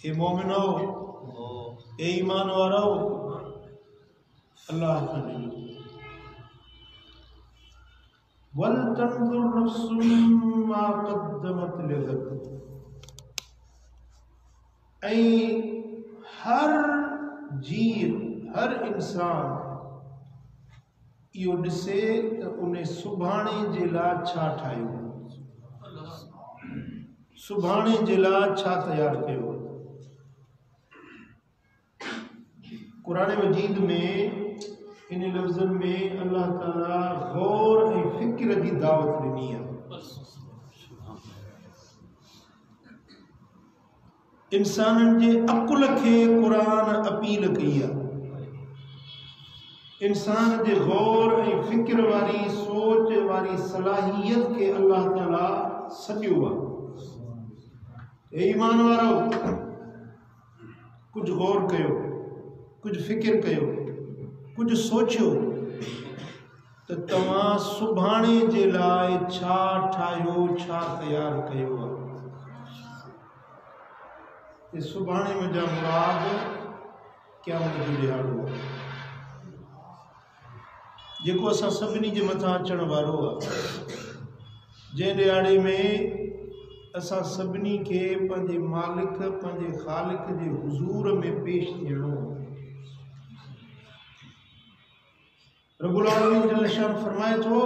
ए मोमिनो ए ईमान वारो अल्लाह का नबी वल तंजुर नफ्सुम मा क़द्दमत लिग़द ऐ हर जीव हर इंसान इहो ॾिसे त उन सुभाणे जे लाइ छा ठाहियो, सुभाणे जे लाइ छा तयारु कयो। क़ुरान मजीद में इन लफ़्ज़नि में अल्लाह ताला गौर ऐं फ़िक्र जी दावत ॾिनी आहे। इंसाननि जे अकुल खे क़ुरान अपील कई आहे। इंसान जे गौर ऐं फ़िक्र वारी सोच वारी सलाहियत के अल्लाह ताला सॼो आहे। ए ईमान वारो कुछ गौर कयो, कुछ फ़िक्र कयो, कुछ सोचियो त तव्हां सुभाणे जे लाइ छा ठाहियो, छा तयारु कयो आहे। ये सुभाणे मुंहिंजा मुराद क़यामत जो ॾिहाड़ो आहे जेको असां सभिनी जे मथां अचण वारो आहे। जंहिं ॾिहाड़े में असां सभिनी खे पंहिंजे मालिक पंहिंजे ख़ालिक जे हुज़ूर में पेश थियणो आहे। रब्बुल आलमीन जल्ल शान फरमाए थो,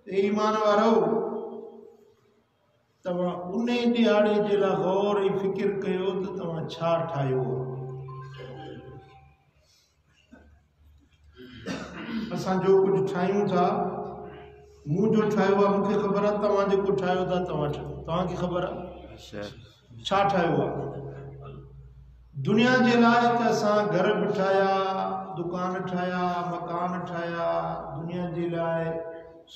ए ईमान वारो तव्हां उन ॾिहाड़े जे लाइ गौर ऐं फ़िक्र कयो त तव्हां छा ठाहियो। असां जो कुझु ठाहियूं था, मूं जो ठाहियो आहे मूंखे ख़बर आहे, तव्हां जेको ठाहियो था तव्हांखे ख़बर आहे छा ठाहियो आहे। दुनिया जे लाइ त असां घर बि ठाहिया, दुकान ठाहिया, मकान ठाहिया, दुनिया जे लाइ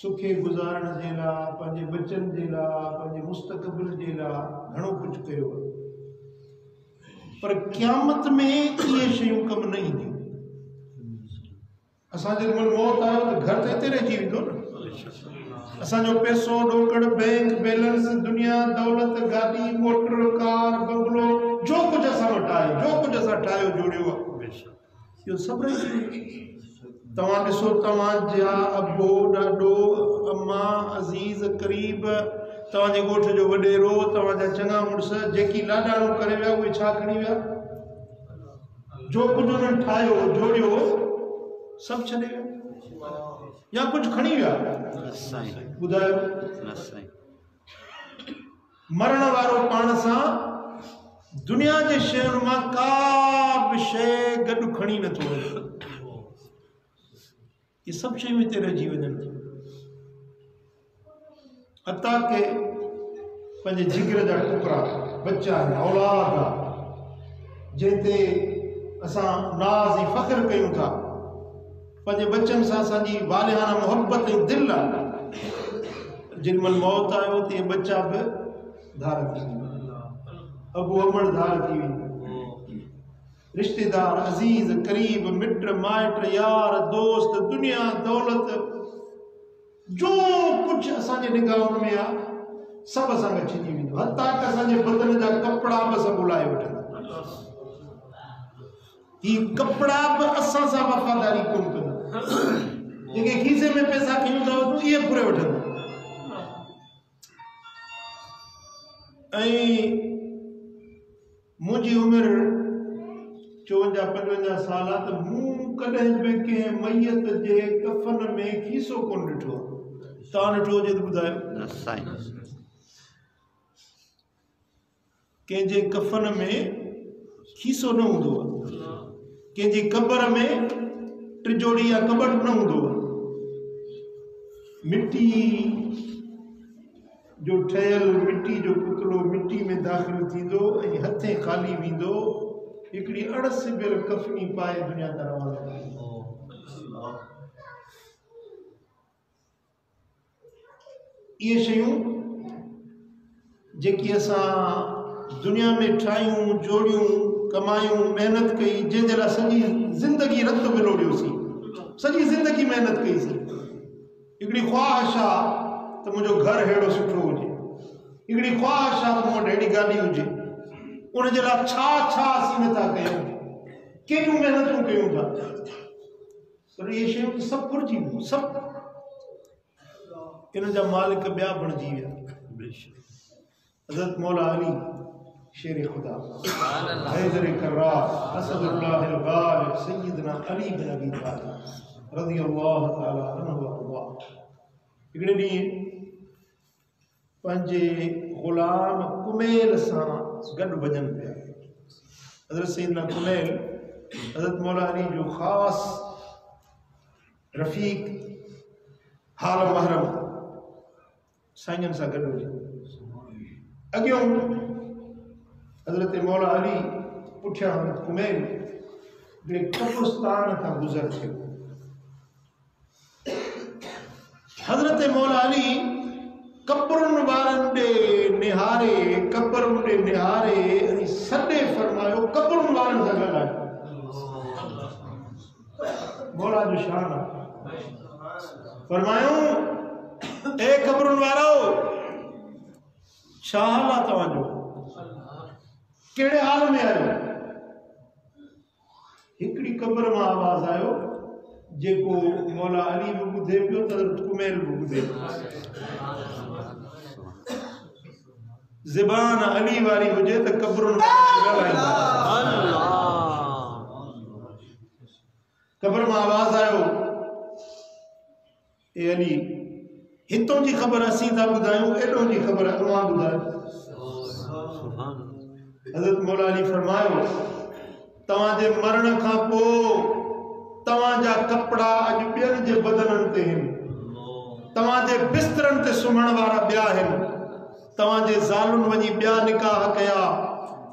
सुखे गुज़ारण जे लाइ, पंहिंजे बचनि जे लाइ, पंहिंजे मुस्तक़बिल जे लाइ घणो कुझु कयो आहे। पर क़यामत में इहे शयूं कमु न ईंदियूं। असां जेॾी महिल मौत आयो त घर त हिते रहिजी वेंदो न। असांजो पैसो ॾोकड़ बैंक बैलेंस दुनिया दौलत गाॾी मोटर कार बंगलो जो कुझु असां वटि आहे, जो कुझु असां ठाहियो जोड़ियो आहे, इहो सभु रहिजी। तव्हां ॾिसो तव्हांजा अबो ॾाॾो अम्मा अज़ीज़ क़रीब तव्हांजे ॻोठ जो वॾेरो तव्हांजा चङा मुड़ुस जेकी लाॾाणो करे विया उहे छा खणी विया, जो कुझु उन्हनि ठाहियो जोड़ियो सभु छॾे विया या कुझु खणी विया। ॿुधायो मरण वारो पाण सां दुनिया जे शयुनि मां का बि शइ गॾु खणी नथो वञे। ये सभु शयूं हिते रहिजी वञनि। हता के पंहिंजे जिगर जा टुकड़ा बच्चा आहिनि, औलाद आहे, जंहिं ते असां नाज़ ऐं फ़ख्र कयूं था। पंहिंजे बच्चनि सां असांजी वालिहाना मोहब्बत ऐं दिलि आहे। जेॾी महिल मौत आयो त इहे बच्चा बि धार थी वेंदा, अबू अमड़ धार थी वेंदा, रिश्तेदार अज़ीज़ क़रीब मिट माइट यार दोस्त दुनिया दौलत जो कुझु असांजे निगाहुनि में आहे सभु असां खे छिजी वेंदो। हता कि असांजे बदन जा कपिड़ा बि सभु उलाए वठंदा। ही कपिड़ा बि असां सां वफ़ादारी कोन कंदा। जेके खीसे में पैसा खणी था इहे फुरे वठंदा। ऐं मुंहिंजी उमिरि 54-55 साल आहे त मूं कॾहिं बि कंहिं मैयत जे कफ़न में खीसो कोन ॾिठो। तव्हां ॾिठो हुजे त ॿुधायो। कंहिंजे कफ़न में खीसो न हूंदो आहे, कंहिंजी क़बर में टिजोड़ी या कबट न हूंदो आहे। मिट्टी जो ठहियल मिट्टी जो पुतलो मिट्टी में दाख़िल थींदो ऐं हथे ख़ाली वेंदो। हिकिड़ी अणसिबियल कफनी पाए दुनिया तां रवानो थींदो। इहे शयूं जेकी असां दुनिया में ठाहियूं जोड़ियूं कमायूं महिनत कई, जंहिंजे लाइ सॼी ज़िंदगी रत विलोड़ियोसीं, सॼी ज़िंदगी महिनत कईसीं। हिकिड़ी ख़्वाहिश आहे त मुंहिंजो घर अहिड़ो सुठो हुजे, हिकिड़ी ख़्वाहिश आहे त मूं वटि अहिड़ी गाॾी हुजे, उन जे लाइ छा छा असीं नथा कयूं, केॾियूं महिनतूं कयूं था, पर इहे शयूं सभु भुलिजी वियूं, सभु इन जा मालिक ॿिया बणिजी विया। हज़रत मौला अली शेर खुदा हैदर कर्रार असदुल्लाह अल गालिब सय्यदना अली बिन अबी तालिब रज़ियल्लाहु तआला अन्हु व अरज़ाह हिकिड़े ॾींहुं पंहिंजे ग़ुलाम कुमैल सां गॾु वञनि पिया। हज़रत सय्यदना कुमैल हज़रत मौला अली जो ख़ासि रफ़ीक हाल महरम साईंजन सां गॾु हुजे। अॻियों हज़रत मौला अली पुठियां हज़रत कुमैल हिकिड़े कब्रिस्तान खां गुज़र थियो। हज़रत मौला अली कब्रुनि वारनि ॾे निहारे, कब्रुनि ॾे निहारे ऐं सॾे फरमायो कब्रुनि वारनि सां ॻाल्हायो। मौला जो शान आहे। फरमायूं ए कब्रुनि वारो, छा हाल आहे तव्हांजो, कहिड़े हाल में आहियो? हिकिड़ी क़ब्र मां आवाज़ आयो जेको मौला अली बि ॿुधे पियो त कुमैल बि ॿुधे पियो। ज़बान अली वारी हुजे त क़ब्रुनि ॻाल्हाईंदा। क़ब्र मां आवाज़ आयो, ए अली, हितों जी ख़बर असीं था ॿुधायूं, एॾों जी ख़बर तव्हां ॿुधायो। हज़रत मौला अली फरमायो, तव्हांजे मरण खां पोइ तव्हांजा कपिड़ा अॼु ॿियनि जे बदननि ते आहिनि, तव्हांजे बिस्तरनि ते सुम्हण वारा ॿिया आहिनि, तव्हांजे ज़ालुनि वञी ॿिया निकाह कया,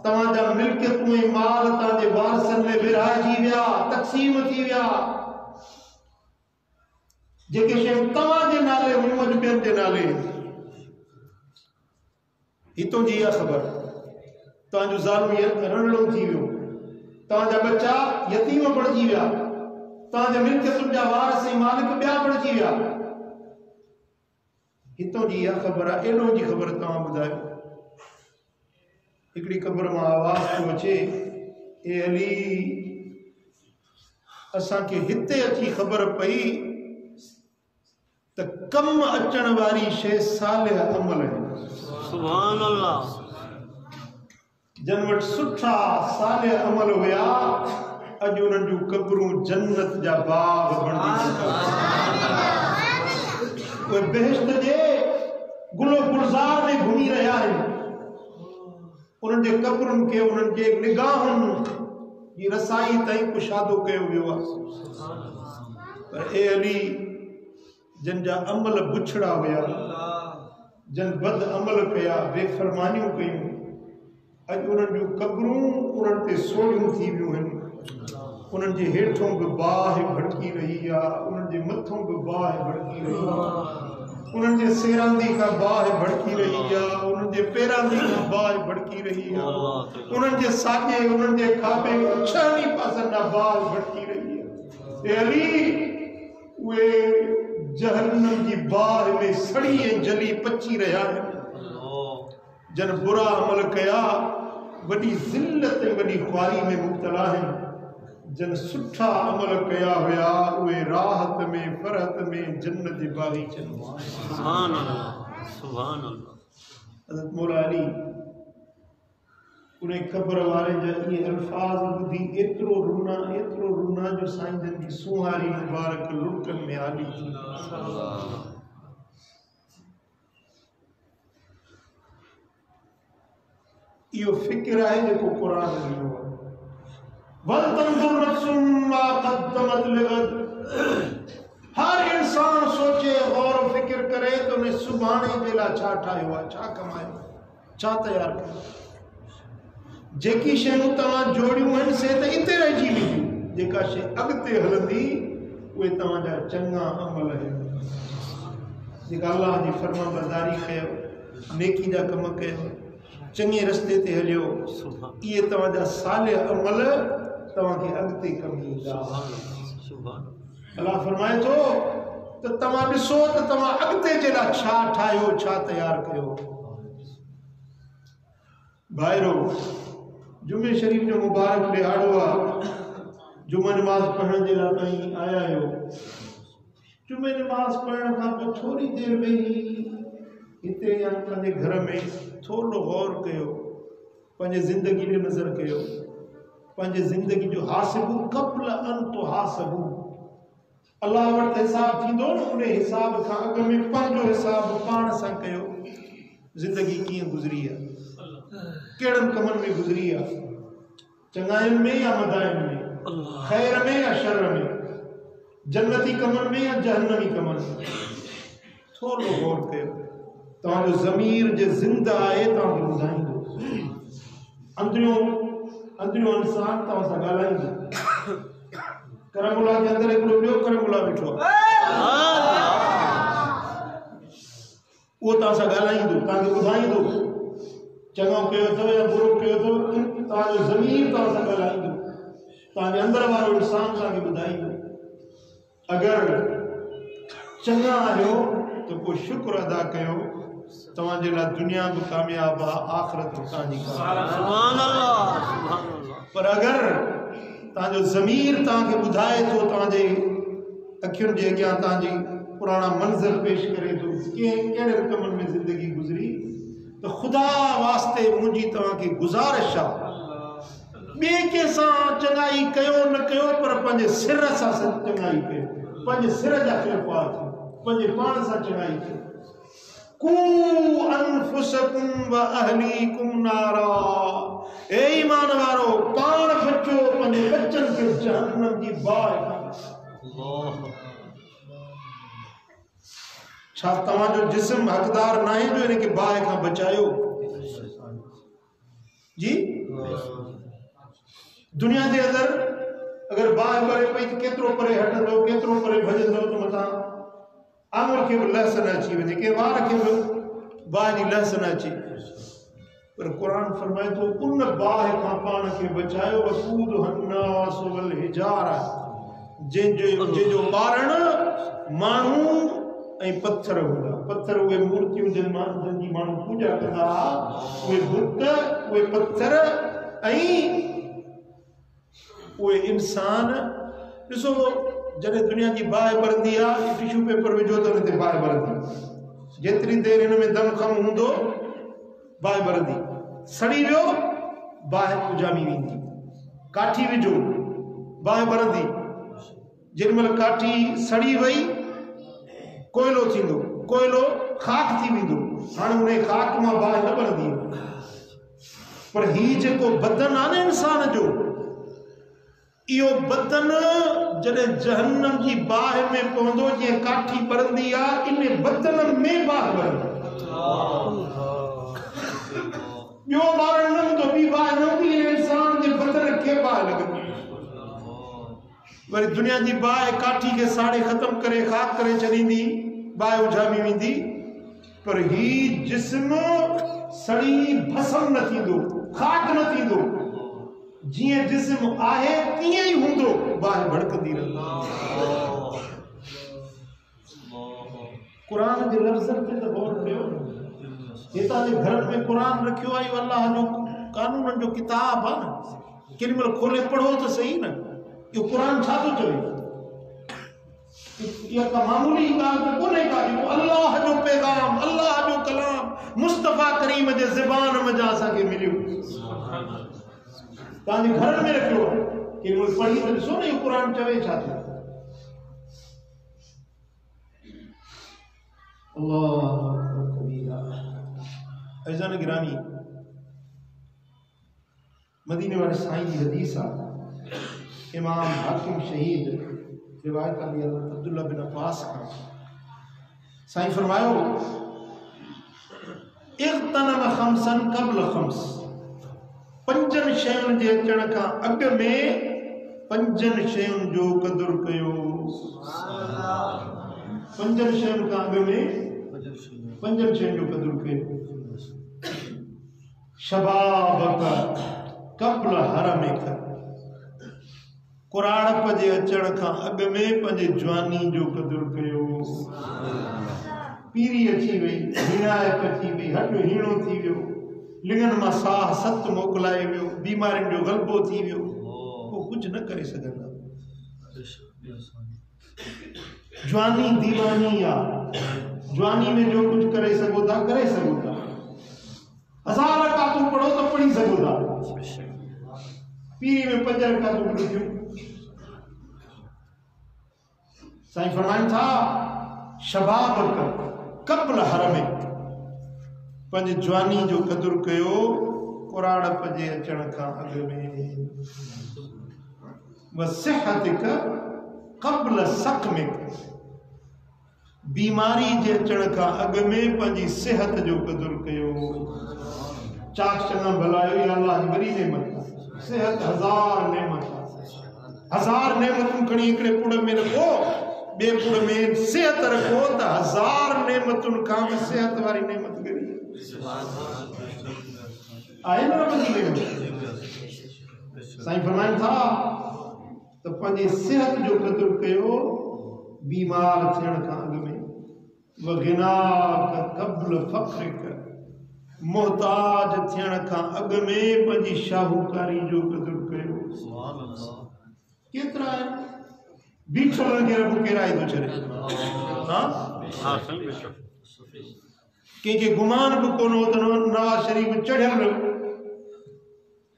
तव्हांजा मिल्कियतूं ऐं माल तव्हांजे वारसनि में विरहाइजी विया, तक़सीम थी विया। जेके शयूं तव्हांजे नाले हुयूं अॼु ॿियनि जे नाले। हितों जी इहा ख़बर, तव्हांजो ज़ालू रंडड़ो थी वियो, तव्हांजा बच्चा यतीम बणिजी विया, तव्हांजे मिल्कियतुनि जा वारस ऐं मालिक ॿिया बणिजी विया। हितों जी इहा ख़बर आहे, एॾों जी ख़बर तव्हां ॿुधायो। हिकिड़ी क़ब्र मां आवाज़ थो अचे, ए अली, असांखे हिते अची ख़बर पई त कम अचण वारी शइ सालिह अमल आहे। सुभान अल्लाह। जन वटि सुठा सालिह अमल हुया, अॼु उन्हनि जूं क़ब्रूं जन्नत जा बाग बणिजी चुका। उहे बेहिश्त जे गुलो गुलज़ार में घुमी रहिया आहिनि। उन्हनि जे क़ब्रुनि खे उन्हनि जे निगाहुनि जी रसाई ताईं कुशादो कयो वियो आहे। पर ए अली, जन जा अमल बुछड़ा हुया, जन बद अमल कया, बेफ़रमानियूं कयूं, अॼु उन्हनि जूं क़ब्रूं उन्हनि ते सोढ़ियूं थी वियूं आहिनि। उन्हनि जे हेठों बि बाहि भड़की रही आहे, उन्हनि जे मथों बि बाहि भड़की रही आहे, उन्हनि जे सेरांदी खां बाहि भड़की रही आहे, उन्हनि जे पेरांदी खां बाहि भड़की रही आहे, उन्हनि जे साॼे, उन्हनि जे खाॿे छहनी पासनि खां बाहि भड़की रही आहे। ए अली, उहे जहन्नम जी बाहि में सड़ी ऐं जली पची रहिया आहिनि। जन बुरा अमल कया, वॾी ज़िल्लत ऐं वॾी ख़्वारी में मुब्तला आहिनि। जन सुठा अमल कया हुया, उहे राहत में, फरहत में, जन्नत जे बाग़ीचनि में। सुभान अल्लाह, सुभान अल्लाह। हज़रत मौला अली उन क़ब्र वारे जा इहे अल्फाज़ ॿुधी एतिरो रुना जो साईं जन जी सुहारी मुबारक लुड़कनि में आली थी। इहो फ़िक्र आहे जेको क़ुर ॾिनो आहे। वलतंजुर नफ्सुम मा क़द्दमत लिग़द। हर इंसान सोचे, गौर फ़िक्र करे त उन सुभाणे जे लाइ छा ठाहियो आहे, छा कमायो, छा तयारु कयो। जेकी शयूं तव्हां जोड़ियूं आहिनि से त इते रहिजी वेंदियूं, जेका शइ अॻिते हलंदी उहे तव्हांजा चङा अमल आहिनि। जेका अलाह जी फरमाबरदारी कयो, नेकी जा कम कयो, चङे रस्ते ते हलियो, इहे तव्हांजा सालिह अमल तव्हांखे अॻिते कमु ईंदा। अलाह फरमाए थो त तव्हां ॾिसो त तव्हां अॻिते जे लाइ छा ठाहियो, छा तयारु कयो। भाइरो, जुमे शरीफ जो मुबारक ॾिहाड़ो आहे, जुमा नमाज़ पढ़ण जे लाइ कहीं आया आहियो। जुमे नमाज़ पढ़ण खां पोइ थोरी देरि वेही हिते या पंहिंजे घर में थोरो गौर कयो, पंहिंजे ज़िंदगी ॾे नज़र कयो, पंहिंजे ज़िंदगी जो हासिबु क़ब्ल अन तुहासिबु। अल्लाह वटि हिसाब थींदो न, उन हिसाब खां अॻु में पंहिंजो हिसाब पाण सां कयो। ज़िंदगी कीअं गुज़री आहे, कहिड़नि कमनि में गुज़री आहे, चङाइनि में या मदाइनि में, ख़ैर में या शर में, जन्नती कमनि में या जहन्नमी कमनि में। थोरो गौर कयो। तव्हांजो ज़मीर जे ज़िंदा आहे तव्हांखे ॿुधाईंदो, अंदरियों इंसान तव्हां सां ॻाल्हाईंदो। करमुला जे अंदरि हिकिड़ो ॿियो करमुला वेठो आहे, उहो तव्हां सां ॻाल्हाईंदो, तव्हांखे ॿुधाईंदो चङो कयो अथव या बुरो कयो अथव। तव्हांजो ज़मीर तव्हां सां ॻाल्हाईंदो, तव्हांजे अंदरि वारो इंसान तव्हांखे ॿुधाईंदो। अगरि चङा आहियो त पोइ शुक्र अदा कयो, तव्हांजे लाइ दुनिया बि कामयाबु आहे, आख़िरत तव्हांजी पर अगरि तव्हांजो ज़मीर तव्हांखे ॿुधाए थो, तव्हांजे अखियुनि जे अॻियां तव्हांजी पुराणा मंज़र पेश करे थो, कहिड़े कमनि में ज़िंदगी गुज़री, त ख़ुदा वास्ते मुंहिंजी तव्हांखे गुज़ारिश आहे, ॿिए कंहिंसां चङाई कयो न कयो पर पंहिंजे सिर सां चङाई कयो, पंहिंजे सिर जा ख़िलफ़ा थियो, पंहिंजे पाण सां चङाई कयो। कू अनफुसकुम व अहलीकुम नारा, ए ईमान वारो पाण बचो, पंहिंजे बच्चनि खे जहन्नम जी बाहि खां। छा तव्हांजो जिस्म हक़दार न आहे जो इनखे बाहि खां बचायो? जी दुनिया जे अंदरि अगर बाहि भरे पई त केतिरो परे हटंदो, केतिरो परे भॼंदो त मथां आङुर खे बि लहस न अची वञे, के वार खे बि बाहि जी लहस न अचे। पर क़ुरान फरमाए थो उन बाहि खां पाण खे बचायो, वक़ूद हन्नास वल हिजारा, जंहिंजो ॿारण माण्हू ऐं पत्थर हूंदा। पत्थर उहे मूर्तियूं जिन जी माण्हू पूॼा कंदा, उहे बुत, उहे पत्थर ऐं उहे इंसान। ॾिसो जॾहिं दुनिया जी बाहि भरंदी आहे, टिशू पेपर विझो त हुन ते बाहि भरंदी, जेतिरी देरि हिन में दम ख़म हूंदो बाहि भरंदी, सड़ी वियो बाहि उजामी वेंदी, काठी विझो बाहि भरंदी, जेॾीमहिल काठी सड़ी वई कोयलो थींदो, कोयलो ख़ाक थी वेंदो, हाणे उन ख़ाक मां बाहि न भरंदी। पर हीउ जेको बदन आहे न इंसान जो, इहो बदन जॾहिं जहन्नम जी बाहि में पवंदो, जीअं काठी भरंदी आहे, इन बदन में बाहि भरंदी, ॿियो ॿारण न हूंदो, ॿी बाहि न हूंदी, इंसान जे बदन खे बाहि लॻंदी। वरी दुनिया जी बाहि काठी खे साड़े ख़तम करे ख़ाक करे छॾींदी, बाहि उजामी वेंदी। पर ही जिस्म सड़ी भस्म न थींदो, ख़ाक न थींदो, जीअं जिस्म आहे तीअं ई हूंदो, बाहि भड़कंदी रहंदी। क़ुरान जे लफ़्ज़नि ते त गौर कयो। हितां जे घर में क़ुरान रखियो आहे, इहो अल्लाह जो कानूननि जो किताब आहे न, केॾी महिल खोले पढ़ो त सही न, इहो क़ुरान छा थो चवे? इहा का मामूली ॻाल्हि त कोन्हे का, इहो अल्लाह जो पैगाम, अल्लाह जो कलाम मुस्तफ़ा करीम जे ज़बान में असांखे मिलियो, तव्हांजे घर में रखियो आहे। केॾी महिल पढ़ी त ॾिसो न इहो क़ुरान चवे छा थो। अल्लाह कबीरा। अज़ीज़ान गिरामी, मदीने वाले साईं जी हदीस आहे, इमाम हाकिम शहीद रिवायत आहे अब्दुल्ला बिन अब्बास खां। साईं फरमायो, इग़्तनम खम्सन क़ब्ल खम्स, पंजनि शयुनि जे अचण खां अॻु में पंजनि शयुनि जो क़दुरु कयो। पंजनि शयुनि खां अॻु में पंजनि शयुनि जो क़दुरु कयो। शबाबक क़ब्ल हरमिक, कुराड़प जे अचण खां अॻु में पंहिंजे जवानी जो क़दुरु कयो। पीरी अची वई, हिणायत अची वई, हॾ हीणो थी वियो, लिंगन मां साह सत मोकिलाए वियो, बीमारियुनि जो ग़लबो थी वियो, पोइ कुझु न करे सघंदा। जवानी दीवानी आहे, जवानी में जो कुछ करे सघो था करे सघो था, 1000 रकातूं पढ़ो तो पढ़ी सघो था, पीरी में 5 रकातूं पढ़ी थियूं। साईं फरमाइनि था शबाब क़ब्ल हरमिक, पंहिंजे जवानी जो क़दुरु कयो कुराड़प जे अचण खां अॻु में, व सिहतिक क़ब्ल सक़मिक, बीमारी जे अचण खां अॻु में पंहिंजी सिहत जो क़दुरु कयो। चाक चङा भलायो या अल्लाह जी वॾी नेमत आहे, सिहत 1000 नेमत आहे, 1000 नेमतूं खणी हिकिड़े पुड़ में रखो, ॿिए पुड़ में सिहत रखो त 1000 नेमतुनि खां बि सिहत वारी नेमत करी आहे न रब जी नेमत। साईं फरमाइनि था त पंहिंजी सिहत जो क़दुरु कयो बीमार थियण खां अॻु में, वगिनाक क़ब्ल फ़क़्रिक, मोहताज थियण खां अॻु में पंहिंजी शाहूकारी जो क़दुरु कयो। केतिरा आहिनि बीठल खे रब किराए थो छॾे, कंहिंखे गुमान बि कोन हो त नवाज़ शरीफ़ चढ़ियल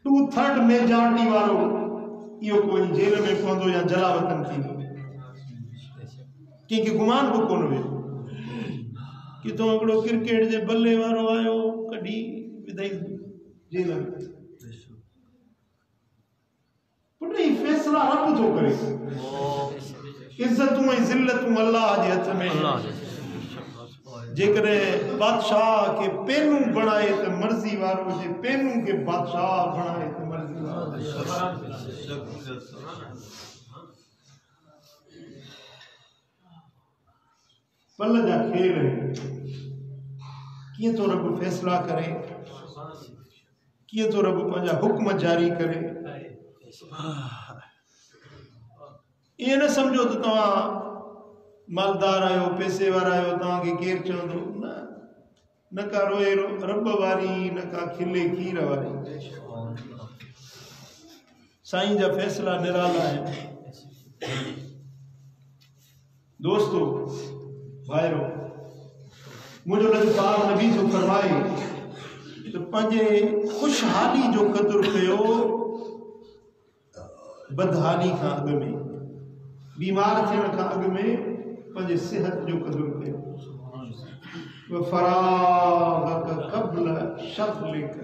2/3 मेजॉरिटी वारो इहो कोई जेल में पवंदो या जलावतन थींदो, कंहिंखे गुमान बि कोन हुयो। किथों हिकिड़ो क्रिकेट जे बल्ले वारो आयो, कढी विधई जेल में। पुट ही फैसला रब थो करे, इज्जतूं ऐं ज़िल्लतूं अल्लाह जे हथ में। जेकॾहिं बादशाह खे पेनू बणाए त मर्ज़ी वारो हुजे, पेनू खे बादशाह बणाए त मर्ज़ी वारो। पल जा खेल कीअं थो रब फैसला करे, कीअं थो रब पंहिंजा हुक्म जारी करे। ईअं न सम्झो त तव्हां मालदार आहियो, पैसे वारा आहियो, तव्हांखे केरु चवंदो न, न का रोए रब वारी, न का खिले खीर वारी। साईं जा फैसला निराला आहिनि। दोस्तो भाइरो, मुंहिंजो लॻपाल नबी जो फरमाए त पंहिंजे ख़ुशहाली जो क़दुरु कयो बदहाली खां अॻु में, बीमार थियण खां अॻु में पंहिंजे सिहत जो क़दुरु कयो। फराग़क क़ब्ल शग़लिक,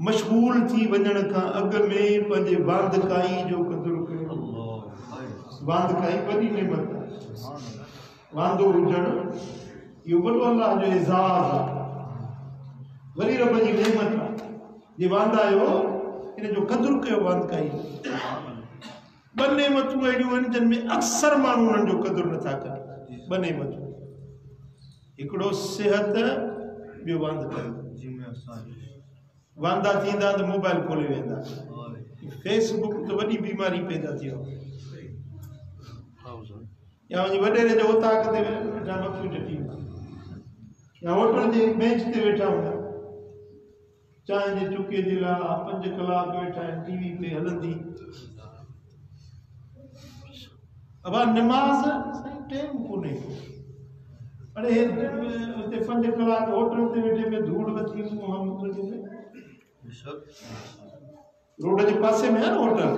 मशगूल थी वञण खां अॻु में पंहिंजे वांदकाई जो क़दुरु कयो। वांदकाई वॾी नेमत आहे, वांदो हुजण इहो वॾो अल्लाह जो एज़ाज़ आहे, वरी रब जी नेमत आहे। जे वांदा आहियो इन जो क़दुरु कयो वांदकाई। 2 नेमतूं अहिड़ियूं आहिनि जिन में अक्सर माण्हू उन्हनि जो क़दुरु नथा कनि। 2 नेमतूं, हिकिड़ो सिहत, ॿियो वांदकाई। वांदा थींदा त मोबाइल खोले वेंदा, फेसबुक त वॾी बीमारी पैदा थी वई, या वञी वॾेरे जो उताक ते वेठा मखियूं टटी, या होटल जे बेंच ते वेठा हूंदा, चांहि जे चुके जे लाइ 5 कलाक वेठा आहिनि, टीवी पे हलंदी। अब नमाज़ टाइम कोन्हे, अरे उते 5 कलाक होटल ते वेठे में धूड़ वठी रोड जे पासे में है ना होटल,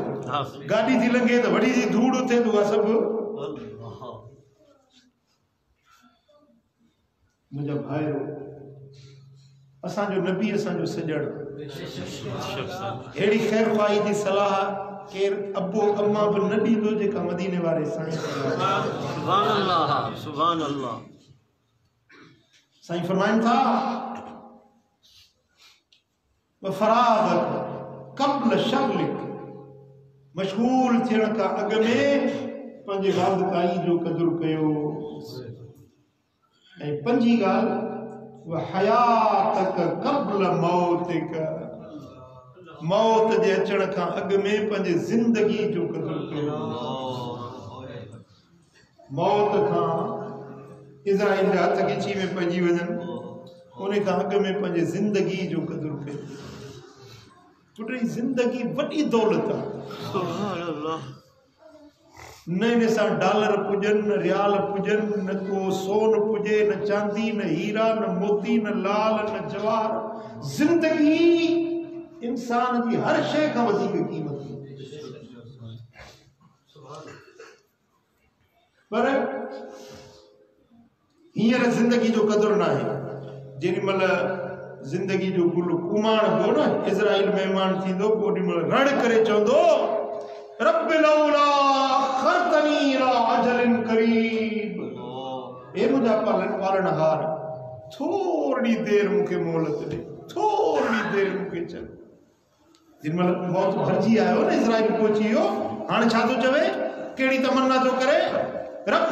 गाड़ी थी लंघे तो वड़ी जी धूड़ उथे तो सब। मुझा भाइरो, असांजो नबी असांजो सजण, अहिड़ी ख़ैर ख्वाही जी सलाह केर अबो अम्मा बि न ॾींदो जेका मदीने वारे साईं। सुभान अल्लाह, सुभान अल्लाह। साईं फरमाइनि था फराग़क क़ब्ल शग़लिक, मशगूल थियण खां अॻु में पंहिंजे वांदकाई जो क़दुरु कयो। ऐं 5हीं ॻाल्हि हयातक क़ब्ल मौतिक, मौत जे अचण खां अॻु में पंहिंजे ज़िंदगी जो क़दुरु कयो। मौत खां इज़राइल जा हथ ॻिची में पइजी वञनि, उन्हें कहा अग में पंहिंजे ज़िंदगी जो क़दुरु कयो। पुट ज़िंदगी वॾी दौलत आहे। न इन सां डॉलर पुॼनि, न रियाल पुॼनि, न को सोन पुॼे, न चांदी, न हीरा, न मोती, न लाल, न जवाहर। ज़िंदगी इंसान की हर शइ खां वधीक क़ीमत आहे। पर हींअर ज़िंदगी जो क़दुरु न आहे। जेॾी महिल ज़िंदगी जो गुल कुमाण पियो न, इज़राइल महिमान थींदो, ओॾी महिल रण करे चवंदो रब लौला अख़रतनी इला अजलिन करीब। हे मुंहिंजा पालनहार, थोरी देरि मूंखे मोहलत ॾे, थोरी देरि मूंखे चल। जिन महिल मौत भरिजी आयो न, इज़राइल पहुची वियो, हाणे छा थो चवे, कहिड़ी तमन्ना थो करे, रब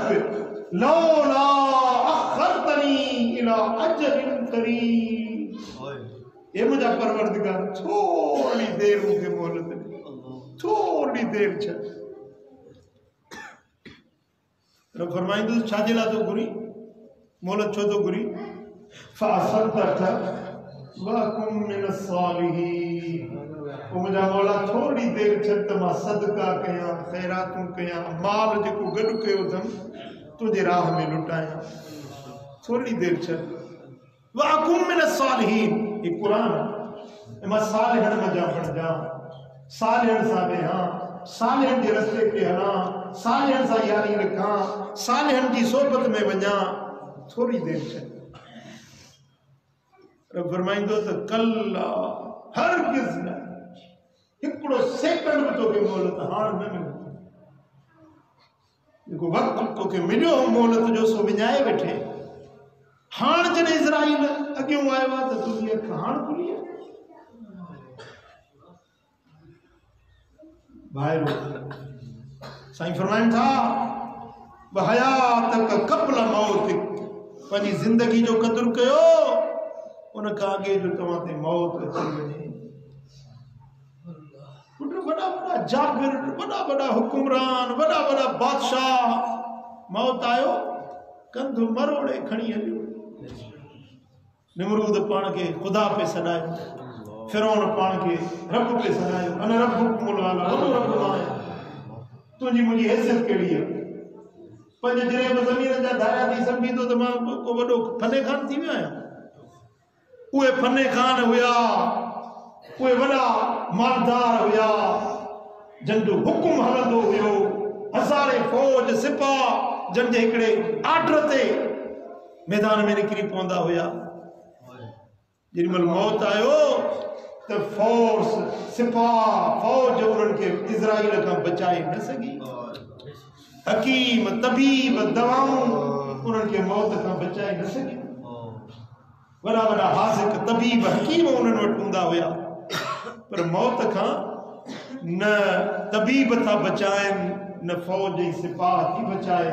लौला अख़रतनी इला अजलिन करीब। हे मुंहिंजा परवरदिगार, थोरी देरि मूंखे मोहलत ॾे, थोरी देरि छॾ। रब फरमाईंदो छाजे लाइ थो घुरी, मोहलत छो थो घुरी? फ़असद्दक़ वअकुम मिनस्सालिहीन। मुंहिंजा मौला थोरी देरि छॾ त मां सदका कयां, ख़ैरातूं कयां, माल जेको गॾु कयो अथमि तुंहिंजे राह में लुटायां। थोरी देरि छॾ। वअकुम मिनस्सालिहीन, ये क़ुरान मां सालिहनि मज़ा बणिजां, सालिहनि सां वेहां, सालिहनि जे रस्ते ते हलां, सालिहनि सां यारी रखां, सालिहनि जी सोबत में वञां। थोरी देरि छॾ। रब फरमाईंदो त कल्ला हरगिज़ न, हिकिड़ो सेकंड बि तोखे मोहलत हाणे न मिलंदी। जेको वक़्तु तोखे मिलियो मोहलत जो सो विञाए वेठे। हाणे जॾहिं इज़राइल अॻियों आयो आहे त तुंहिंजी अखि हाणे खुली आहे। साईं फरमाइनि था बहयातक क़ब्ल मौतिक, पंहिंजी ज़िंदगी जो क़दुरु कयो, उन खां अॻे जो तव्हां ते मौत अची वञे। वॾा वॾा जाबिर, वॾा वॾा हुकुमरान, वॾा वॾा बादशाह, मौत आयो कंध मरोड़े खणी हलियो। निमरूद पाण खे ख़ुदा पे सॾायो, फिरौन पाण खे रब पे सॾायो। अन रब्बुकुमुल आला, रब मां तुंहिंजी मुंहिंजी हैसियत कहिड़ी आहे? पंज जरेब ज़मीन जा धारिया थी सम्झी थो त मां को वॾो फने खान थी वियो आहियां? उहे फने खान हुया, उहे वॾा मालदार हुया, जंहिंजो हुकुम हलंदो हुयो, हज़ारे फौज सिपाह, जंहिंजे हिकिड़े आर्डर ते मैदान में निकिरी पवंदा हुया। जेॾी महिल मौत आयो त फोर्स, सिपाह, फौज उन्हनि खे इज़राइल खां बचाए न सघी। हकीम, तबीब, दवाऊं उन्हनि खे मौत खां बचाए न सघी। वॾा वॾा हाज़िक तबीब, हकीम उन्हनि वटि हूंदा हुया, पर मौत खां न तबीब था बचाइनि, न फौज जी सिपाह थी बचाए,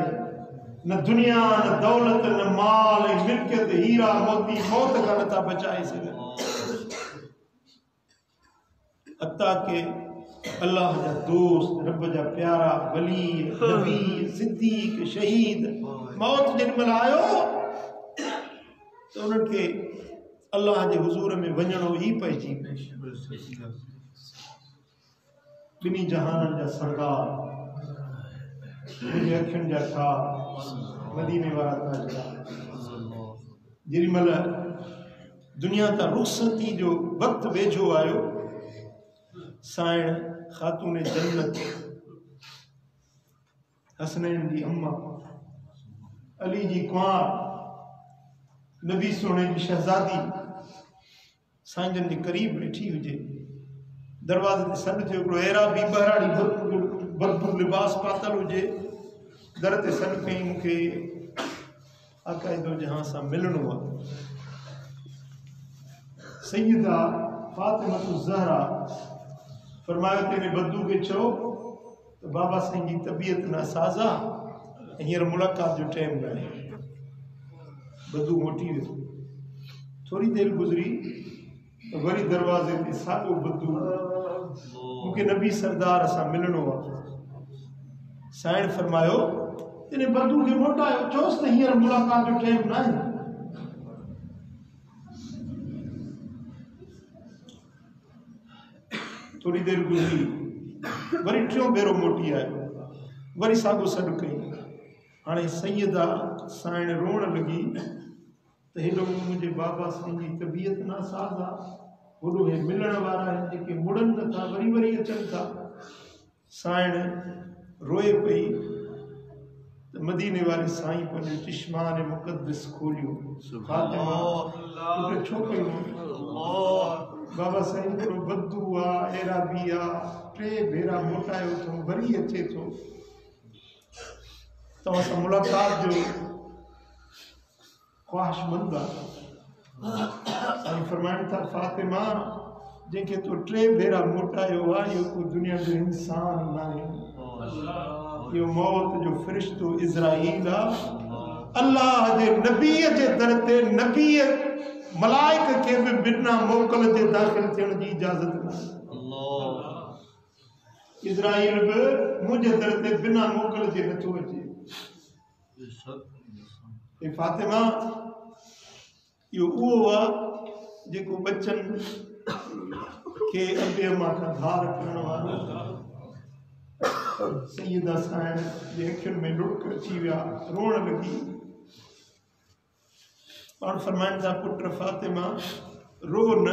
न दुनिया, न दौलत, न माल ऐं मिल्कियत, हीरा मोती मौत खां नथा बचाए सघनि। हत्ता के अल्लाह जा दोस्त, रब जा प्यारा, वली, नबी, सिद्दीक, शहीद, मौत जेॾी महिल आयो त उन्हनि खे अल्लाह जे हुज़ूर में वञणो ई पइजी वियो। ॿिन्ही जहाननि जा सरदार, मुंहिंजी अखियुनि जा ख़्वाब, मदीने वारा ताजदार। जेॾी महिल दुनिया तां रुख़सती जो वक़्तु वेझो आयो, साइण ख़ातून जन्नत, हसनैन जी अम्मा, अली जी कुंवार, नबी सोने जी शहज़ादी साईं जन जे क़रीब वेठी हुजे, दरवाज़े ते सॾु थियो, हिकिड़ो अहिराबी बहराड़ी बदबू लिबास पातल हुजे, दर ते सॾु कई, मूंखे आक़ाइदो जहां सां मिलणो आहे। सैयदा फातिमतु ज़हरा फरमायो तेरे बद्दू खे चओ त बाबा साईं जी तबीयत नासाज़ आहे, हींअर मुलाक़ात जो टाइम न आहे। बद्दू मोटी वियो। थोरी देरि गुज़री त वरी दरवाज़े ते साॻियो बद्दू, मूंखे नबी सरदार सां मिलणो आहे। साइण फरमायो इन बद्दू खे मोटायो, चोसि त हींअर मुलाक़ात जो टाइम न आहे। थोड़ी देर गुज़री वरी टियों भेरो मोटी आयो वरी साॻियो सॾु कई हाणे सैयदा साइण रोअण लॻी त हेॾो मुंहिंजे बाबा साईं जी तबियत नासाज़ आहे होॾो हे मिलण वारा आहिनि जेके मुड़नि नथा वरी वरी अचनि था साइण रोए पई त मदीने वारे साईं पंहिंजो चिश्मान मुक़द्दस खोलियो फातिमा पुट छो कयो बाबा साईं थोरो बदू आहे एराबी आहे 3 भेरा मोटायो थो वरी अचे थो तव्हां सां मुलाक़ात जो ख्वाहिशमंद आहे साईं फरमाइनि था फातिमा जंहिंखे तो 3 भेरा मोटायो आहे इहो को दुनिया जो इंसान न आहे इहो मौत जो फ़रिश्तो इज़राईल आहे अल्लाह जे नबीअ जे दर ते नबीअ मलाइक खे बि बिना मोकल जे दाख़िल थियण जी इजाज़त न इज़राईल बि मुंहिंजे दर ते बिना मोकल जे नथो अचे फातिमा इहो उहो आहे जेको बच्चनि खे अबे अम्मा खां धार करण वारो सैयदा साइण जे अखियुनि में लुड़क अची विया रोअण लॻी पाण फरमाइनि था पुट फातिमा रो न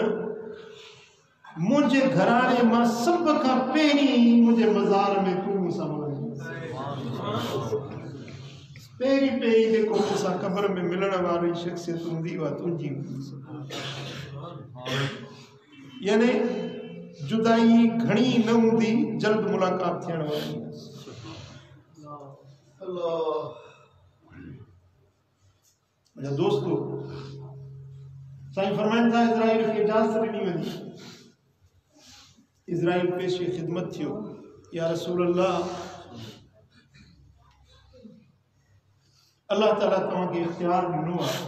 मुंहिंजे घराणे मां सभ खां पहिरीं मुंहिंजे मज़ार में तूं मूंसां पहिरीं पहिरीं जेको मूंसां क़ब्र में मिलण वारी शख़्सियत हूंदी उहा तुंहिंजी यानी जुदाई घणी न हूंदी जल्द मुलाक़ात थियण वारी मुंहिंजा दोस्तो साईं फरमाइनि था इज़राइल खे इजाज़त ॾिनी वेंदी इज़राइल पेश ख़िदमत थियो या रसूल अल्लाह अल्लाह ताला तव्हांखे इख्तियार ॾिनो आहे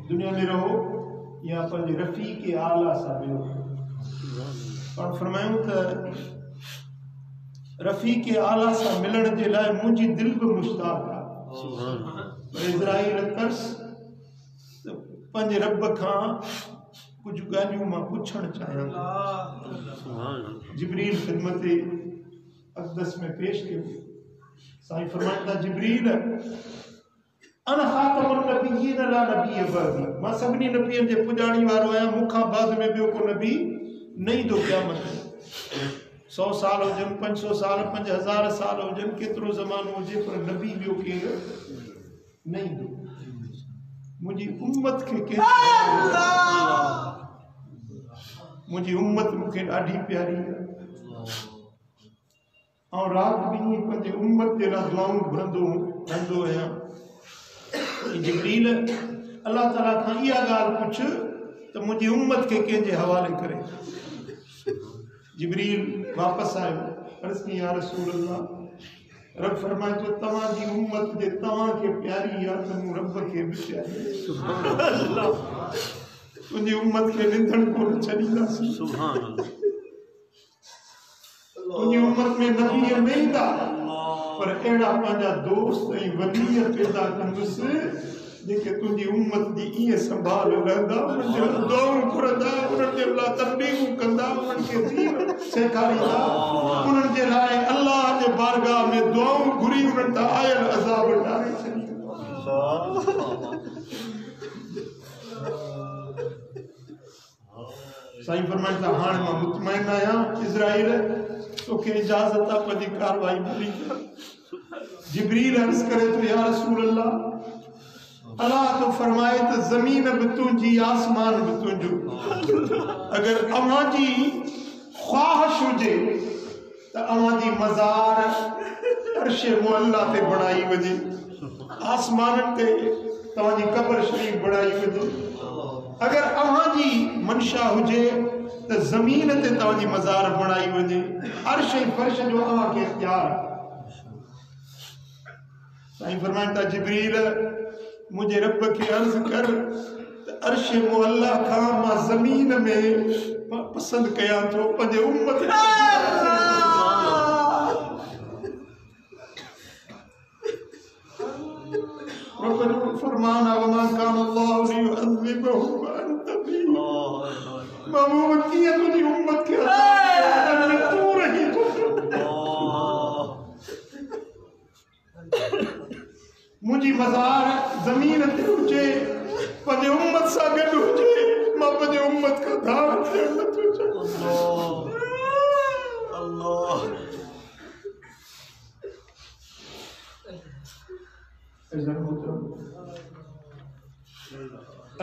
दुनिया में रहो या पंहिंजे रफ़ीक़ आला सां मिलो पाण फरमायूं त रफ़ीक़ आला सां मिलण जे लाइ मुंहिंजी दिलि बि मुश्ताक़ आहे पर इज़राइल तर्स त पंहिंजे रब खां कुझु ॻाल्हियूं मां पुछणु चाहियां जिब्रील ख़िदमत अक़दस में पेश थियो साईं फरमाइनि था जिब्रील अन ख़ातमुन नबिय्यीन ला नबी बअदी मां सभिनी नबियनि जे पुॼाणी वारो आहियां मूंखां बाद में ॿियो को नबी न ईंदो क़यामत 100 साल हुजनि 500 साल 5000 साल हुजनि केतिरो ज़मानो हुजे पर नबी ॿियो केरु न ईंदो मुंहिंजी उम्मत खे मुंहिंजी उम्मत मूंखे ॾाढी प्यारी आहे ऐं राति ॾींहुं पंहिंजे उम्मत जे लाइ दुआऊं घुरंदो आहियां जिब्रील अल्लाह ताला खां इहा ॻाल्हि पुछ त मुंहिंजी उम्मत खे कंहिंजे हवाले करे जिब्रील वापसि आयो अर्ज़ कई या रसूल अल्लाह रब फरमाए थो तव्हांजी उम्मत जे तव्हांखे प्यारी आहे त मूं रब खे बि प्यारी तुंहिंजी उम्मत खे निंदण कोन छॾींदासीं तुंहिंजी उम्मत में नबी न ईंदा पर अहिड़ा पंहिंजा दोस्त ऐं वलीअ पैदा कंदुसि जेके तुंहिंजी उम्मत जी ईअं संभाल रहंदा उन्हनि जे लाइ दुआऊं घुरंदा उन्हनि जे लाइ तबलीगूं कंदा उन्हनि खे दीन सेखारींदा उन्हनि जे लाइ अल्लाह जे बारगाह में दुआऊं घुरी उन्हनि तां आयल अज़ाब टारे छॾींदा साईं फरमाइनि था हाणे मां मुतमइन आहियां इज़राइल तोखे इजाज़त आहे पंहिंजी कारवाई पूरी कर जिब्रील अर्ज़ करे तो या रसूल अल्लाह अल्लाह तो फरमाए तो ज़मीन भी तुंहिंजी आसमान भी तुंहिंजो अगर अव्हां जी ख्वाहिश हुजे त अव्हां जी मज़ार अर्श मुअल्ला ते बणाई वञे आसमाननि ते तव्हांजी क़ब्र शरीफ़ बणाई वञे अगर अव्हां जी मंशा हुजे त ज़मीन ते तव्हांजी मज़ार बणाई वञे अर्श ऐं फर्श जो अव्हां खे इख्तियार साईं फरमाइनि था जिब्रील मुंहिंजे रब खे अर्ज़ कर त अर्श मुअल्ला खां मां ज़मीन में पसंदि कयां थो पंहिंजे उम्मत फरमान वमा कान अल्लाहु लियुअज़्ज़िबहुम व अंत फीहिम महबूब कीअं तुंहिंजी उम्मत खे मज़ार ज़मीन ते हुजे पंहिंजे उम्मत सां गॾु हुजे मां पंहिंजे उम्मत खां दावत ॾियण नथो चाहियां अल्लाह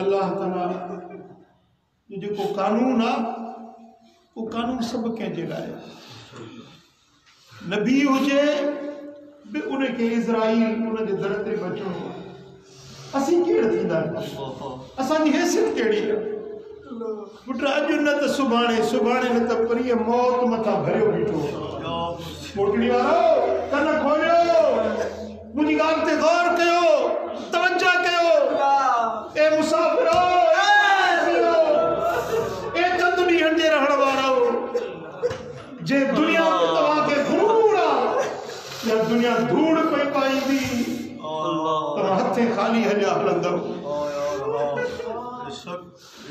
अल्लाह ताला जो को कानून आ वो कानून सब कंहिंजे लाइ नबी हुजे बि उनखे इज़राइल उनजे दर ते बचणो असीं कहिड़ा थींदा असांजी हैसियत कहिड़ी आहे पुट अॼु न त सुभाणे सुभाणे न त परीअ मौत मथां भरियो बीठो पोटड़ी वारो कन खोलियो मुंहिंजी ॻाल्हि ते गौर कयो तवज्जो कयो ए मुसाफ़िरो ए चंद ॾींहंनि जे रहण वारो जे दुनिया में तव्हांखे धूड़ आहे या दुनिया धूड़ पई पाईंदी तव्हां हथे ख़ाली हलिया हलंदव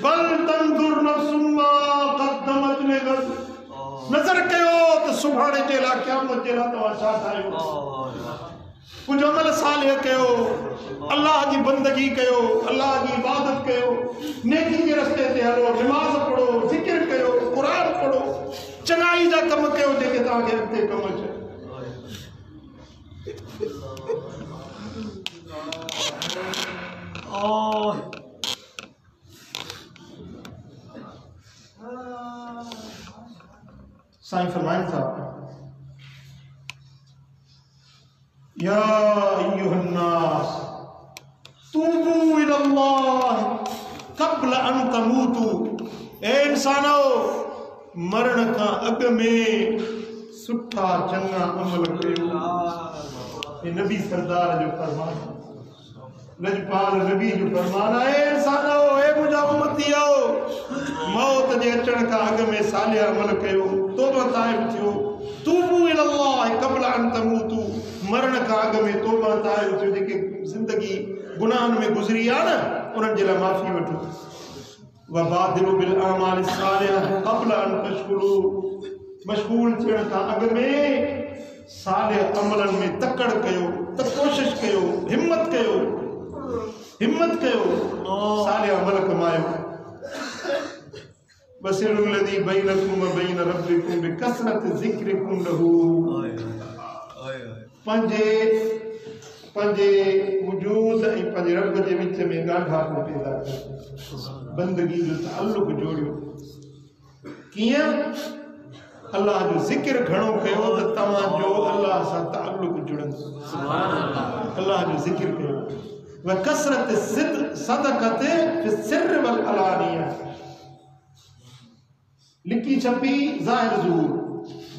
बल तंदुर नफ्सुम मा क़द्दमत लिगद नज़र कयो त सुभाणे जे लाइ क़यामत जे लाइ तव्हां छा ठाहियो कुछ अमल सालिह कयो अल्लाह की बंदगी कयो अल्लाह की इबादत कयो नेकी के रस्ते ते हलो नमाज पढ़ो जिक्र कयो कुरान पढ़ो चङाई जा कम कयो जेके तव्हांखे अॻिते कम अचे साईं फरमाइनि था या अय्युहन्नास तूबू इलल्लाह क़ब्ल अन तमूतू ए इंसानो मरण का अग में सुठा चंगा अमल कयो ये नबी सरदार जो फरमान लजपाल नबी जो फरमान है इंसानो ए मुंहिंजा उम्मती आओ मौत जे अचण का अग में सालिह अमल कयो तौबा ताइब थियो तूबू इलल्लाह क़ब्ल अन तमूतू मरण का अग में तौबा ताइब थियो जेके जिंदगी गुनाहन में गुजरी आ न उन्हनि जे लाइ माफ़ी वठो वबादिलु बिल आमाल सालिह क़ब्ल अन तशकुलू मशगूल थियण का अग में सालिह अमलन में तकड़ कयो त कोशिश कयो हिम्मत कयो सालिह अमल कमायो बसिरुल लज़ी बैनकुम व बैन रब्बिकुम बिकसरत ज़िक्रिकुम लहू पंहिंजे वजूद ऐं पंहिंजे रब जे विच में ॻाढ़ापो पैदा कयो बंदगी जो ताल्लुक जोड़ियो कीअं अल्लाह जो ज़िक्र घणो कयो त तव्हांजो अल्लाह सां ताल्लुक जुड़ंदो अल्लाह जो ज़िक्र कयो व कसरत सदक़त फि सिर वल अलानिया लिखी छपी ज़ाहिर ज़ूर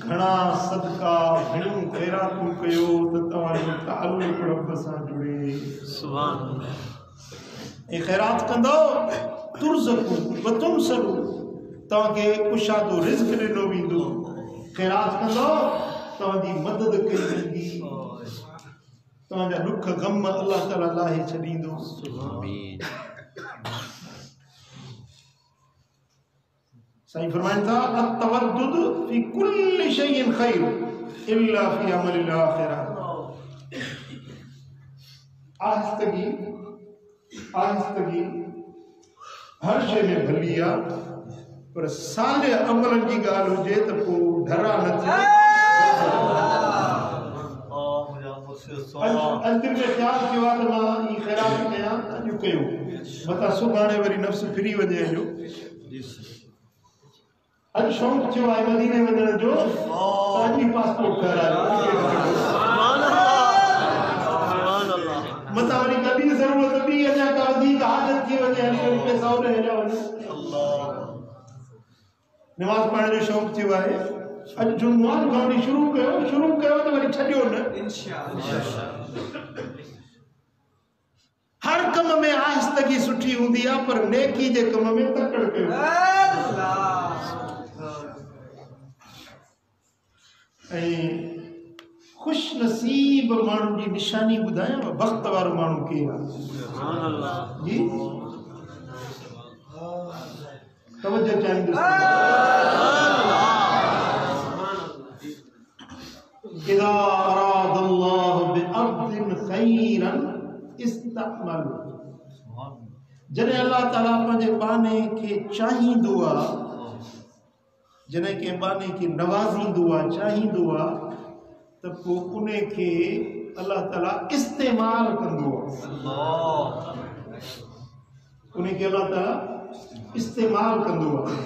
घणा सदका घणियूं ख़ैरातूं कयो त तव्हांजो ताल्लुक रब सां जुड़े सुभान अल्लाह ऐं ख़ैरात कंदो तुरज़क़ू व तुनसरू तव्हांखे कुशादो रिज़्क़ ॾिनो वेंदो ख़ैरात कंदो तव्हांजी मदद कई वेंदी तव्हांजा दुख ग़म अल्लाह ताला लाहे छॾींदो साईं फरमाइनि था अतवद्दुद फी कुल्लि शैइन खैर इल्ला फी अमलिल आखिरह आहिस्तगी हर शइ में भली आहे पर सालिह अमलनि जी ॻाल्हि हुजे त पोइ ढरा न थिए अंतिम में ख़्यालु कयो आहे त मां ई ख़ैरात कयां अॼु कयो मथां सुभाणे वरी नफ़्स फिरी वञे जो अॼु शौक़ु थियो आहे मदीने वञण जो अॼु पासपोर्ट ठारायो मथां वरी कॾहिं ज़रूरत ॿी अञा का वधीक हाजत थी वञे हली वरी पैसा होॾे हेॾा वञो नमाज़ पढ़ण जो शौक़ु थियो आहे अॼु जुम्मन खां वठी शुरू कयो त वरी छॾियो न इंशाअल्लाह हर कम में आहिस्तगी सुठी हूंदी आहे पर नेकी जे कम में तकड़ कयो ऐं खुश नसीब माण्हू जी निशानी ॿुधायां वक़्त वारो माण्हू केरु आहे सुभान अल्लाह जी तवज्जो चाहींदुसि इज़ा अराद अल्लाह बिअब्दिन खैरन इस्तअमल जने अल्लाह ताला पंहिंजे बाने खे चाहींदो आहे जने के बाने खे नवाज़ींदो आहे चाहींदो आहे त पोइ उन खे अल्लाह ताला इस्तेमाल कंदो आहे उन खे अल्लाह ताला इस्तेमाल कंदो आहे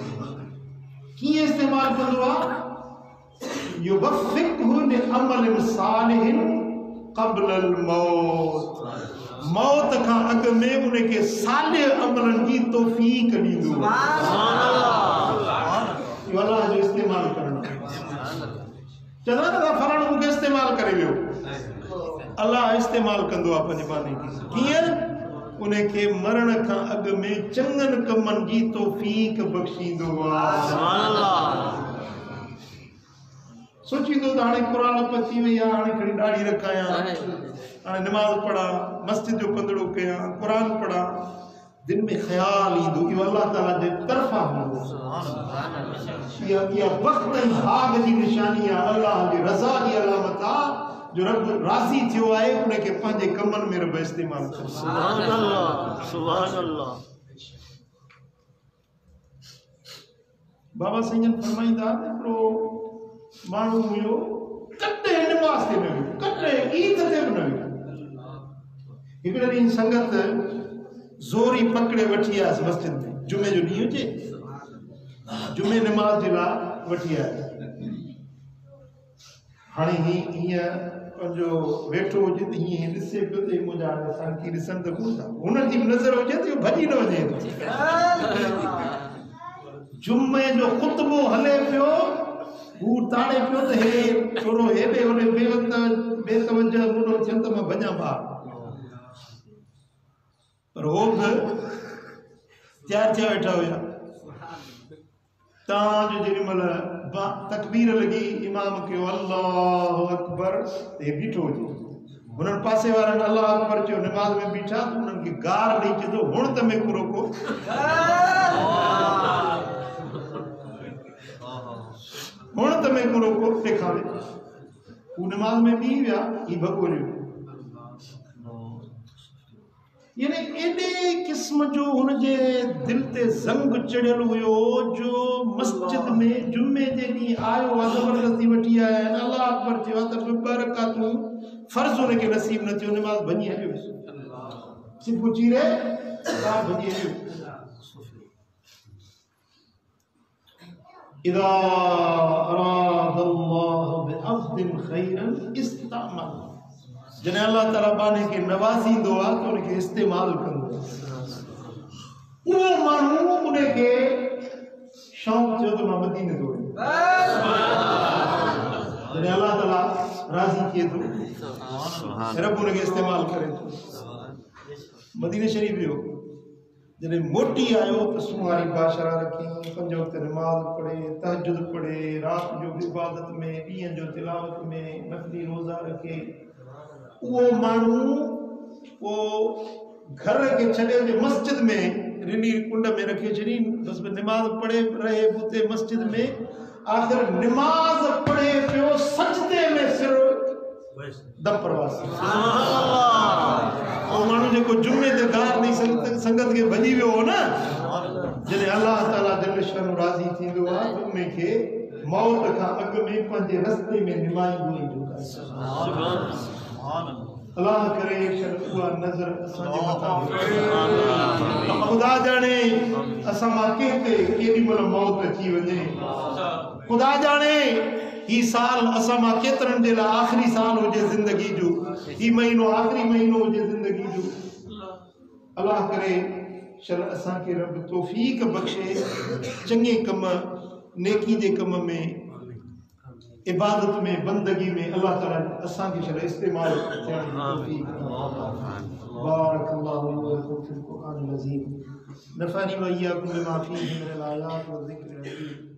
कीअं इस्तेमाल कंदो आहे युवफ़िक़हु लिअमलिन सालिहिन क़ब्ल अल-मौत मौत खां अॻु में उन खे सालिह अमलनि जी तौफ़ीक़ ॾींदो इहो अल्लाह जो इस्तेमाल करणु चवंदा न फलाणो मूंखे इस्तेमाल करे वियो अल्लाह इस्तेमाल कंदो आहे पंहिंजे बाने खे कीअं उन खे मरण खां अॻु में चङनि कमनि जी तौफ़ीक़ बख़्शींदो आहे सोचींदो त हाणे क़ुरान पची वई आहे हाणे खणी ॾाढ़ी रखायां हाणे नमाज़ पढ़ा मस्जिद जो पंदिड़ो कयां क़ुरान पढ़ा दिल में ख़्याल ईंदो इहो अल्लाह ताला जे तरफ़ां हूंदो इहा वक़्त ऐं भाग जी निशानी आहे अल्लाह जी रज़ा जी अलामत आहे जो रब राज़ी थियो आहे उन खे पंहिंजे कमनि में रब इस्तेमाल करे सुभान अल्लाह सुभान अल्लाह बाबा साईं फरमाईंदा हिकिड़ो माण्हू हुयो कॾहिं नमाज़ ते न वियो कॾहिं ईद ते बि न वियो हिकिड़े ॾींहुं संगत ज़ोरी पकड़े वठी आयसि मस्जिद में जुमे जो ॾींहुं हुजे जुमे नमाज़ जे लाइ वठी आया हाणे हीअं पंहिंजो वेठो हुजे त हीअं ॾिसे पियो त मुंहिंजा साथी ॾिसनि त कोन था हुननि जी नज़र हुजे त भॼी न वञे जुमे जो ख़ुतबो हले पियो हू ताड़े पियो त हे थोरो हेॾे होॾे बेतवजह मुंडो थियनि त मां भॼां ॿाहिरि पर हो बि तयारु थिया वेठा हुया तव्हांजो जेॾी महिल तकबीर लॻी इमाम कयो अल्लाह अकबर हे बीठो हुजे हुननि पासे वारनि अल्लाह अकबर चयो नमाज़ में बीठा त हुननि खे गार ॾेई चए थो हुण त में को रोको हुण त में को रोको ॾेखारे हू नमाज़ में बि विया ही भॻोरियो यानी एॾे क़िस्म जो हुनजे दिल ते ज़ंग चढ़ियल हुयो जो मस्जिद में जुमे जे ॾींहुं आयो आहे ज़बरदस्ती वठी आया आहिनि अल्लाह अकबर चयो आहे त ॿ रकातूं फ़र्ज़ हुनखे नसीब न थियो नमाज़ भॼी हलियो सिबु चीरे भॼी हलियो इज़ा अरादल्लाहु बिअब्दिन ख़ैरन इस्तअमल जने अल्लाह ताला बाने खे नवाज़ींदो आहे त उनखे इस्तेमाल कंदो उहो माण्हू उन खे शौक़ थियो त मां मदीने थो वञा जने अल्लाह ताला राज़ी थिए थो रब उनखे इस्तेमाल करे थो मदीने शरीफ़ वियो जने मोटी आयो त सुहारी बाशरा रखी 5 वक़्त नमाज़ पढ़े तहज्जुद पढ़े रात जो इबादत में ॾींहं जो तिलावत में नफ़ली रोज़ा रखे वो मानू वो घर के छड़े जे मस्जिद में रिनी कुंड में रखे छड़ी बस नमाज पढ़े रहे बुते मस्जिद में आखिर नमाज पढ़े पियो सजदे में सिर दम प्रवास सुभान अल्लाह ओ मानू जे को जुमे ते गार नहीं संगत के भजी वियो हो ना जने अल्लाह ताला दिल शान राजी थींदो आ उनमें के मौत का अग में पंजे रस्ते में निमाई जो सुभान अल्लाह करे शर्फ़ुआ नजर असांजे मथां खुदा जाने असां मां केते केॾी महिल मौत अची वञे खुदा जाने ही साल असां मां केतिरनि जे लाइ आख़िरी साल हुजे ज़िंदगी जो ही महीनो आख़िरी महीनो हुजे ज़िंदगी जो अल्लाह करे शर असांखे रब तौफ़ीक़ बख़्शे चङे कम नेकी जे कम में इबादत में बंदगी में अल्लाह ताला असां के शर इस्तेमाल बारकल्लाहु ली व लकुम फिल क़ुरआनिल अज़ीम नफ़अनी व इय्याकुम बिमा फ़ीहि मिनल आयात व ज़िक्रिल हकीम।